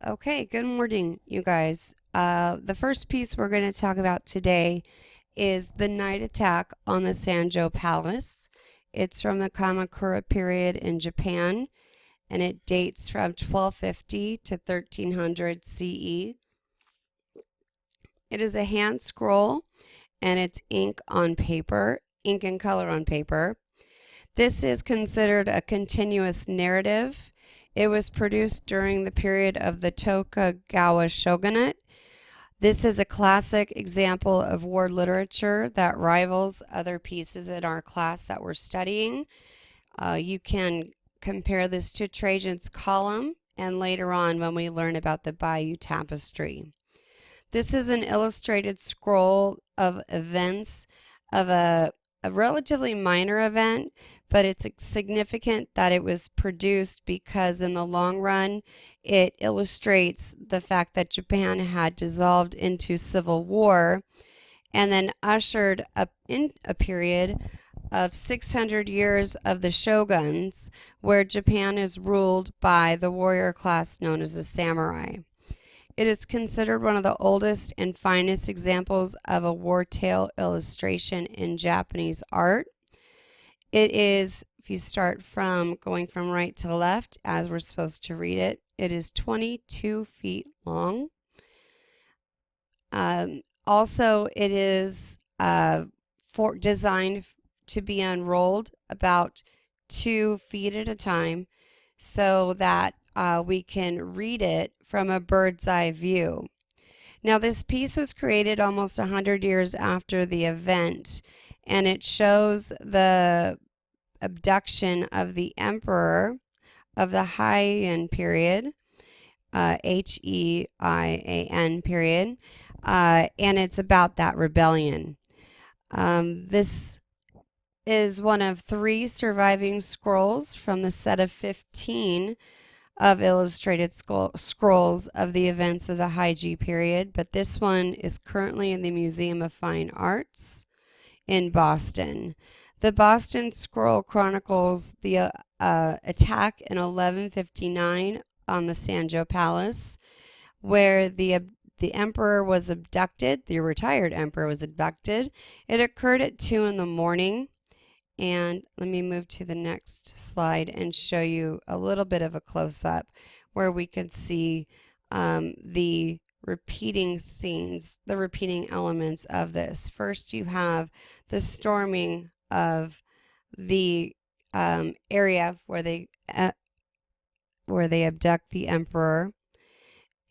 Okay, good morning, you guys. The first piece we're going to talk about today is the night attack on the Sanjo Palace. It's from the Kamakura period in Japan, and it dates from 1250 to 1300 CE. It is a hand scroll, and it's ink and color on paper. This is considered a continuous narrative. It was produced during the period of the Tokugawa shogunate. This is a classic example of war literature that rivals other pieces in our class that we're studying. You can compare this to Trajan's Column and later on when we learn about the Bayeux Tapestry. This is an illustrated scroll of events of a relatively minor event, but it's significant that it was produced because in the long run, it illustrates the fact that Japan had dissolved into civil war and then ushered up in a period of 600 years of the shoguns, where Japan is ruled by the warrior class known as the samurai. It is considered one of the oldest and finest examples of a war tale illustration in Japanese art. It is, if you start from going from right to left, as we're supposed to read it, it is 22 feet long. Also, it is designed to be unrolled about 2 feet at a time so that we can read it from a bird's eye view. Now, this piece was created almost 100 years after the event, and it shows the abduction of the emperor of the Heian period, Heian period, and it's about that rebellion. This is one of 3 surviving scrolls from the set of 15 of illustrated scrolls of the events of the Heiji period, but this one is currently in the Museum of Fine Arts in Boston. The Boston Scroll chronicles the attack in 1159 on the Sanjo Palace, where the emperor was abducted, the retired emperor was abducted. It occurred at 2 in the morning. And let me move to the next slide and show you a little bit of a close-up where we could see the repeating scenes, the repeating elements of this. First, you have the storming of the area where they abduct the emperor,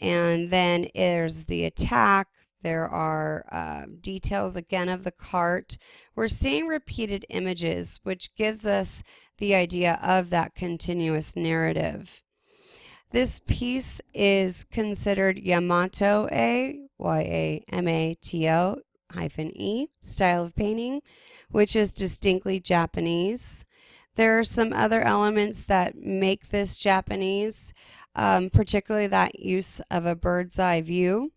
and then there's the attack. There are details again of the cart. We're seeing repeated images, which gives us the idea of that continuous narrative. This piece is considered Yamato-e, Y-A-M-A-T-O-E style of painting, which is distinctly Japanese. There are some other elements that make this Japanese, particularly that use of a bird's eye view.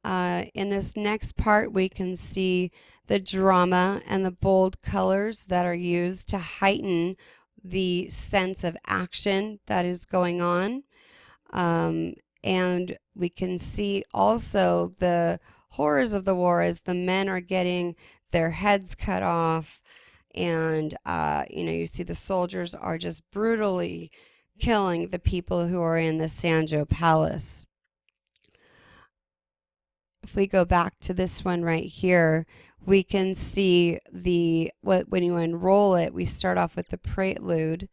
In this next part, we can see the drama and the bold colors that are used to heighten the sense of action that is going on. And we can see also the horrors of the war as the men are getting their heads cut off. And, you see the soldiers are just brutally killing the people who are in the Sanjo Palace. If we go back to this one right here, we can see when you unroll it, we start off with the prelude.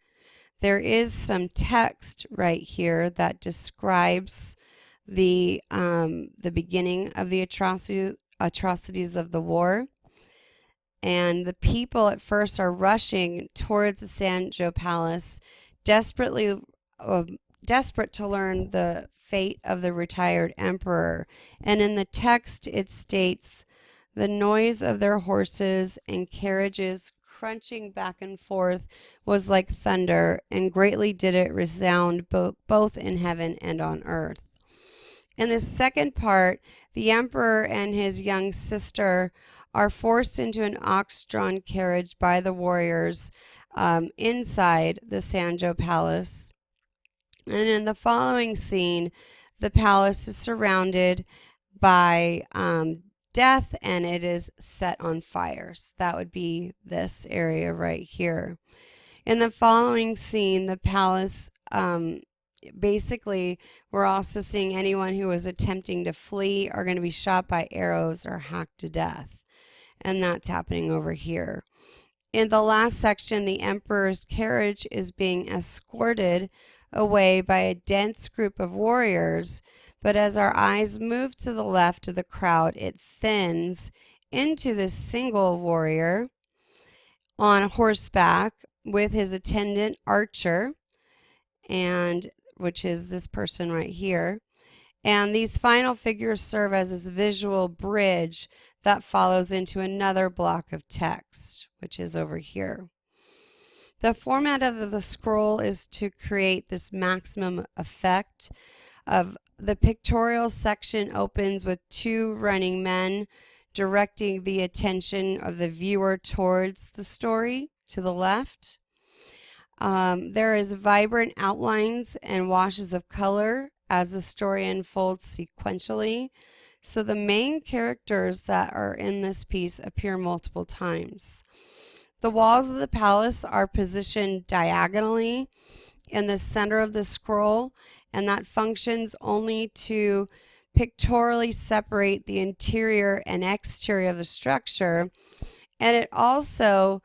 There is some text right here that describes the beginning of the atrocities of the war. And the people at first are rushing towards the Sanjo Palace, desperate to learn the fate of the retired emperor. And in the text, it states, "The noise of their horses and carriages crunching back and forth was like thunder, and greatly did it resound both in heaven and on earth." In the second part, the emperor and his young sister are forced into an ox-drawn carriage by the warriors inside the Sanjo Palace. And in the following scene, the palace is surrounded by death, and it is set on fire. So that would be this area right here. In the following scene, the palace, basically, we're also seeing anyone who is attempting to flee are going to be shot by arrows or hacked to death. And that's happening over here. In the last section, the emperor's carriage is being escorted away by a dense group of warriors, but as our eyes move to the left of the crowd, it thins into this single warrior on horseback with his attendant archer, and which is this person right here. And these final figures serve as this visual bridge that follows into another block of text, which is over here. The format of the scroll is to create this maximum effect of the pictorial section opens with two running men directing the attention of the viewer towards the story to the left. There is vibrant outlines and washes of color as the story unfolds sequentially. So the main characters that are in this piece appear multiple times. The walls of the palace are positioned diagonally in the center of the scroll, and that functions only to pictorially separate the interior and exterior of the structure. And it also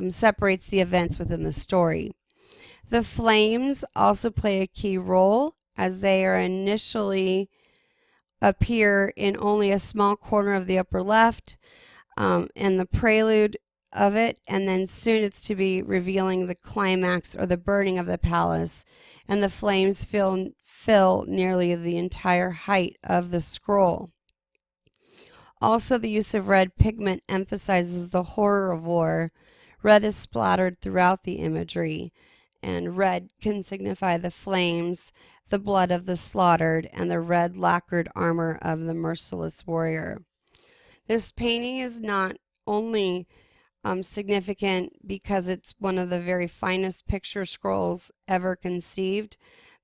separates the events within the story. The flames also play a key role, as they are initially appear in only a small corner of the upper left, and the prelude of it, and then soon it's to be revealing the climax or the burning of the palace, and the flames fill nearly the entire height of the scroll. Also, the use of red pigment emphasizes the horror of war. Red is splattered throughout the imagery, and red can signify the flames, the blood of the slaughtered, and the red lacquered armor of the merciless warrior. This painting is not only significant because it's one of the very finest picture scrolls ever conceived,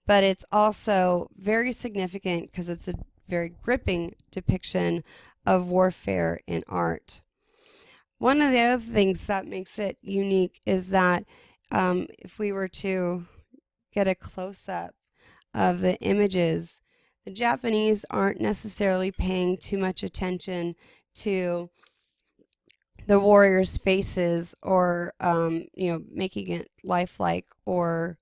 but it's also very significant because it's a very gripping depiction of warfare in art. One of the other things that makes it unique is that if we were to get a close-up of the images, the Japanese aren't necessarily paying too much attention to the warriors' faces, or making it lifelike or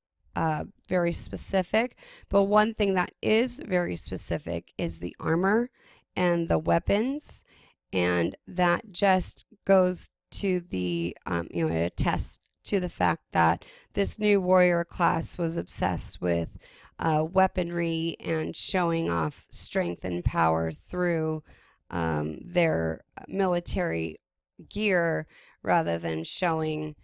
very specific. But one thing that is very specific is the armor and the weapons, and that just goes to the it attests to the fact that this new warrior class was obsessed with weaponry and showing off strength and power through their military gear, rather than showing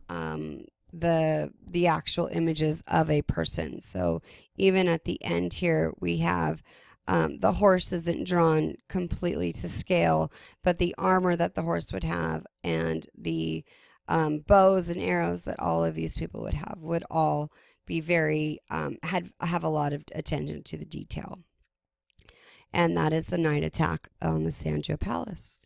the actual images of a person. So even at the end here, we have the horse isn't drawn completely to scale, but the armor that the horse would have and the bows and arrows that all of these people would have would all be very have a lot of attention to the detail. And that is the night attack on the Sanjo Palace.